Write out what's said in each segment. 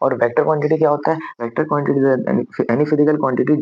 और vector quantity क्या होता है? Vector quantity any physical quantity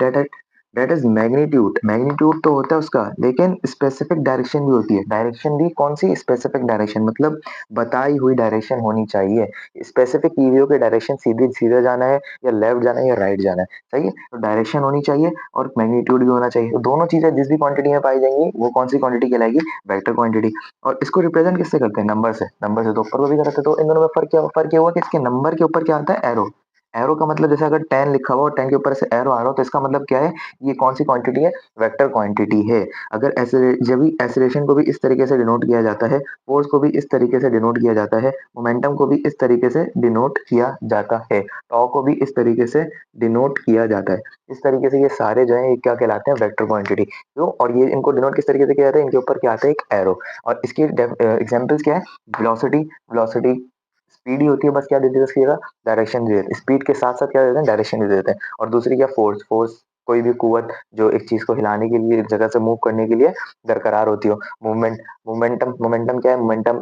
that is magnitude. Magnitude तो होता है उसका, लेकिन स्पेसिफिक डायरेक्शन भी होती है। डायरेक्शन भी कौन सी? स्पेसिफिक डायरेक्शन, मतलब बताई हुई डायरेक्शन होनी चाहिए। स्पेसिफिक की हुई कि डायरेक्शन सीधे सीधे जाना है या लेफ्ट जाना है या राइट जाना है, सही है? तो डायरेक्शन होनी चाहिए और मैग्नीट्यूड भी होना चाहिए। तो दोनों चीजें जिस भी क्वांटिटी में पाई जाएंगी वो कौन सी क्वांटिटी कहलाएगी? Vector quantity. और इसको रिप्रेजेंट किससे करते हैं? नंबर से। नंबर से तो ऊपर को भी करते हैं। तो इन दोनों में फर्क क्या हुआ कि इसके नंबर के ऊपर क्या आता है? एरो। एरो का मतलब जैसे अगर 10 लिखा हुआ और 10 के ऊपर से एरो आ रहा हो तो इसका मतलब क्या है? ये कौन सी क्वांटिटी है? वेक्टर क्वांटिटी है। अगर जब भी एक्सीलरेशन को भी इस तरीके से डिनोट किया जाता है, फोर्स को भी इस तरीके से डिनोट किया जाता है, मोमेंटम को भी इस तरीके से डिनोट किया जाता है, टॉ को भी इस तरीके से डिनोट किया जाता है। इस तरीके से ये सारे जो है ये क्या कहलाते हैं? Vector quantity. क्यों? और ये इनको डिनोट किस तरीके से किया जाता है? इनके ऊपर क्या आता है? एक एरो। और इसकी एग्जांपल्स क्या है? वेलोसिटी। वेलोसिटी स्पीड ही होती है, बस क्या दे देते हैं उसकी जगह? डायरेक्शन दे देते हैं। स्पीड के साथ साथ क्या दे देते हैं? डायरेक्शन दे देते हैं। और दूसरी क्या? फोर्स। फोर्स कोई भी कुवत जो एक चीज को हिलाने के लिए, एक जगह से मूव करने के लिए बरकरार होती हो। मूवमेंट। मोमेंटम। मोमेंटम क्या है? मोमेंटम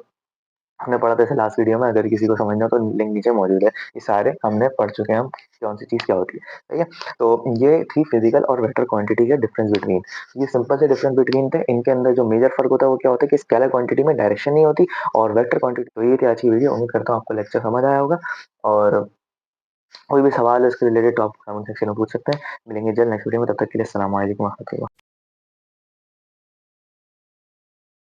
हमने पढ़ा था इसे लास्ट वीडियो में, अगर किसी को समझना हो तो लिंक नीचे मौजूद है। ये सारे हमने पढ़ चुके हैं हम, कौन सी चीज क्या होती है, ठीक है? तो ये थी फिजिकल और वेक्टर क्वांटिटी के डिफरेंस बिटवीन। ये सिंपल से डिफरेंस बिटवीन थे। इनके अंदर जो मेजर फर्क होता है वो क्या होता है कि स्केलर क्वांटिटी में डायरेक्शन नहीं होती और वेक्टर क्वांटिटी। तो ये थी आज की वीडियो। उम्मीद करता हूँ आपको लेक्चर समझ आया होगा। और कोई भी सवाल है उसके रिलेटेड तो आप कमेंट सेक्शन में पूछ सकते हैं। मिलेंगे जल्द नेक्स्ट वीडियो में, तब तक के लिए अस्सलाम वालेकुम।